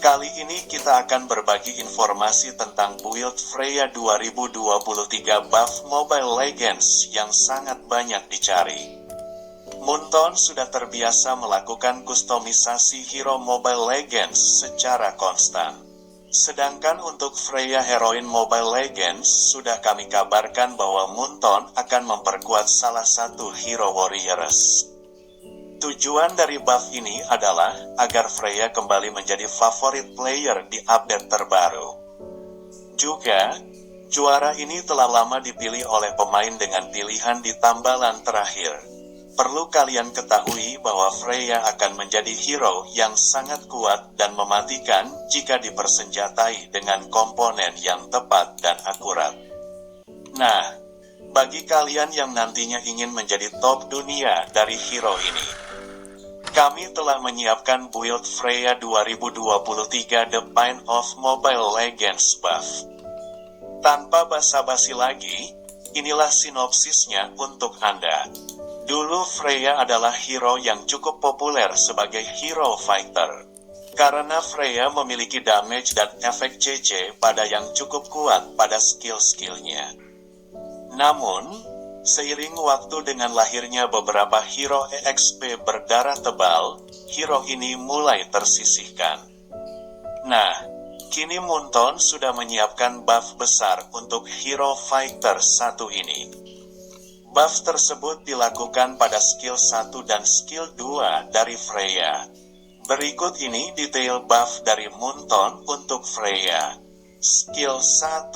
Kali ini kita akan berbagi informasi tentang build Freya 2023 buff Mobile Legends yang sangat banyak dicari. Moonton sudah terbiasa melakukan kustomisasi hero Mobile Legends secara konstan. Sedangkan untuk Freya Heroine Mobile Legends, sudah kami kabarkan bahwa Moonton akan memperkuat salah satu hero warriors. Tujuan dari buff ini adalah agar Freya kembali menjadi favorit player di update terbaru. Juga, juara ini telah lama dipilih oleh pemain dengan pilihan di tambalan terakhir. Perlu kalian ketahui bahwa Freya akan menjadi hero yang sangat kuat dan mematikan jika dipersenjatai dengan komponen yang tepat dan akurat. Nah, bagi kalian yang nantinya ingin menjadi top dunia dari hero ini, kami telah menyiapkan build Freya 2023 The Pain of Mobile Legends buff. Tanpa basa-basi lagi, inilah sinopsisnya untuk Anda. Dulu Freya adalah hero yang cukup populer sebagai hero fighter. Karena Freya memiliki damage dan efek CC pada yang cukup kuat pada skill-skillnya. Namun, seiring waktu dengan lahirnya beberapa hero EXP berdarah tebal, hero ini mulai tersisihkan. Nah, kini Moonton sudah menyiapkan buff besar untuk hero fighter satu ini. Buff tersebut dilakukan pada skill 1 dan skill 2 dari Freya. Berikut ini detail buff dari Moonton untuk Freya. Skill 1.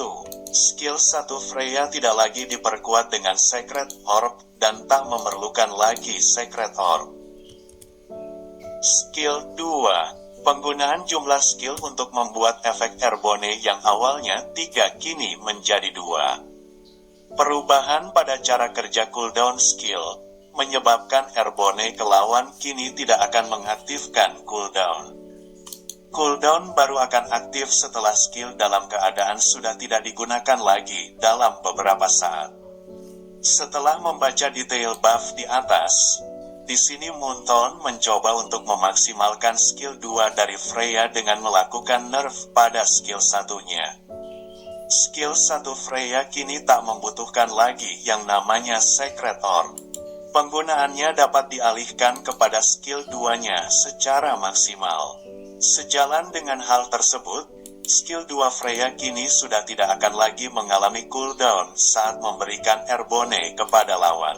Skill 1 Freya tidak lagi diperkuat dengan Secret Orb dan tak memerlukan lagi Secret Orb. Skill 2. Penggunaan jumlah skill untuk membuat efek Airborne yang awalnya 3 kini menjadi 2. Perubahan pada cara kerja cooldown skill menyebabkan Airborne ke lawan kini tidak akan mengaktifkan cooldown. Cooldown baru akan aktif setelah skill dalam keadaan sudah tidak digunakan lagi dalam beberapa saat. Setelah membaca detail buff di atas, di sini Moonton mencoba untuk memaksimalkan skill 2 dari Freya dengan melakukan nerf pada skill satunya. Skill 1 Freya kini tak membutuhkan lagi yang namanya Secret Orb. Penggunaannya dapat dialihkan kepada skill 2-nya secara maksimal. Sejalan dengan hal tersebut, skill 2 Freya kini sudah tidak akan lagi mengalami cooldown saat memberikan Airborne kepada lawan.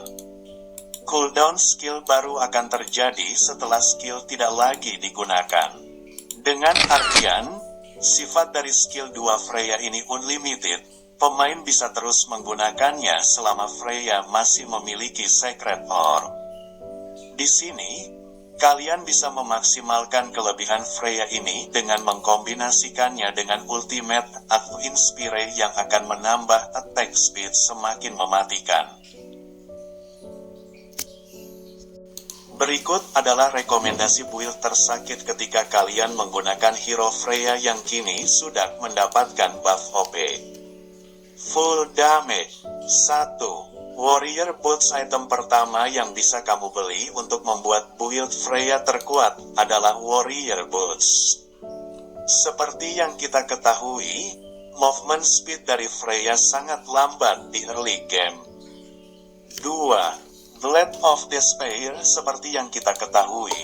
Cooldown skill baru akan terjadi setelah skill tidak lagi digunakan. Dengan artian, sifat dari skill 2 Freya ini unlimited, pemain bisa terus menggunakannya selama Freya masih memiliki Secret Orb. Di sini, kalian bisa memaksimalkan kelebihan Freya ini dengan mengkombinasikannya dengan ultimate atau inspire yang akan menambah attack speed semakin mematikan. Berikut adalah rekomendasi build tersakit ketika kalian menggunakan hero Freya yang kini sudah mendapatkan buff OP. Full damage. 1. Warrior Boots. Item pertama yang bisa kamu beli untuk membuat build Freya terkuat adalah Warrior Boots. Seperti yang kita ketahui, movement speed dari Freya sangat lambat di early game. 2. Blade of Despair. Seperti yang kita ketahui,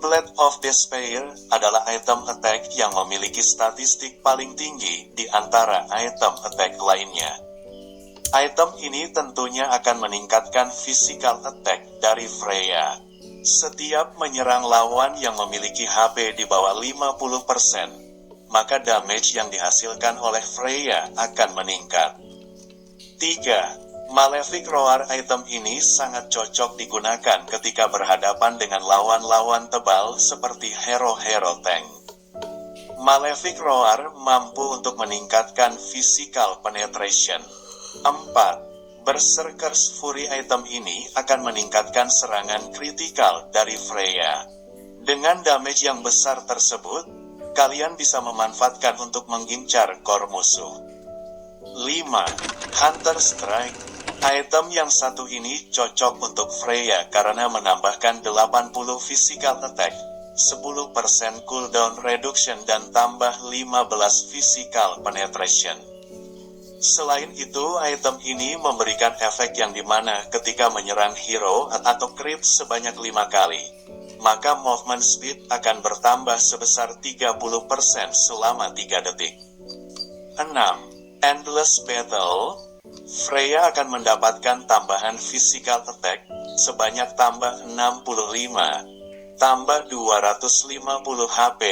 Blade of Despair adalah item attack yang memiliki statistik paling tinggi di antara item attack lainnya. Item ini tentunya akan meningkatkan physical attack dari Freya. Setiap menyerang lawan yang memiliki HP di bawah 50%, maka damage yang dihasilkan oleh Freya akan meningkat. 3. Malefic Roar. Item ini sangat cocok digunakan ketika berhadapan dengan lawan-lawan tebal seperti hero-hero tank. Malefic Roar mampu untuk meningkatkan physical penetration. 4. Berserker's Fury. Item ini akan meningkatkan serangan kritikal dari Freya. Dengan damage yang besar tersebut, kalian bisa memanfaatkan untuk mengincar core musuh. 5. Hunter Strike. Item yang satu ini cocok untuk Freya karena menambahkan 80 physical attack 10% cooldown reduction dan tambah 15 physical penetration. Selain itu, item ini memberikan efek yang dimana ketika menyerang hero atau creep sebanyak 5 kali, maka movement speed akan bertambah sebesar 30% selama 3 detik. 6. Endless Battle. Freya akan mendapatkan tambahan physical attack sebanyak tambah 65, tambah 250 HP,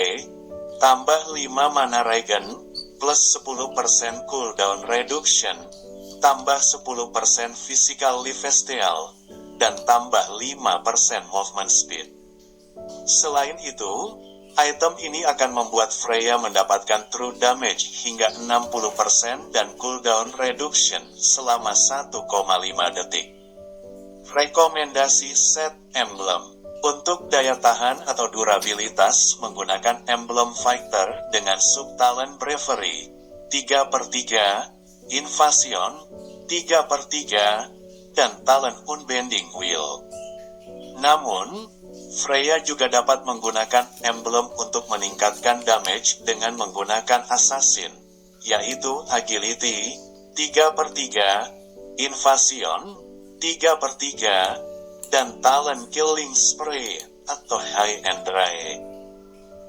tambah 5 mana regen, plus 10% cooldown reduction, tambah 10% physical lifesteal, dan tambah 5% movement speed. Selain itu, item ini akan membuat Freya mendapatkan true damage hingga 60% dan cooldown reduction selama 1,5 detik. Rekomendasi set emblem. Untuk daya tahan atau durabilitas menggunakan emblem fighter dengan subtalent bravery 3/3, invasion 3/3, dan talent unbending will. Namun, Freya juga dapat menggunakan emblem untuk meningkatkan damage dengan menggunakan assassin, yaitu agility 3/3, invasion 3/3, dan talent killing spree atau high and dry.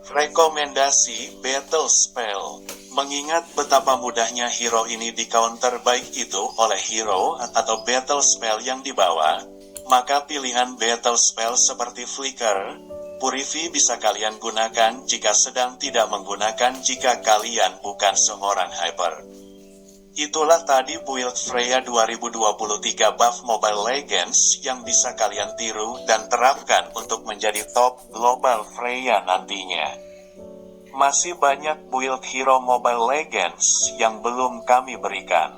Rekomendasi battle spell. Mengingat betapa mudahnya hero ini di counter baik itu oleh hero atau battle spell yang dibawa, maka pilihan battle spell seperti flicker, purify bisa kalian gunakan jika sedang tidak menggunakan jika kalian bukan seorang hyper. Itulah tadi build Freya 2023 buff Mobile Legends yang bisa kalian tiru dan terapkan untuk menjadi top global Freya nantinya. Masih banyak build hero Mobile Legends yang belum kami berikan.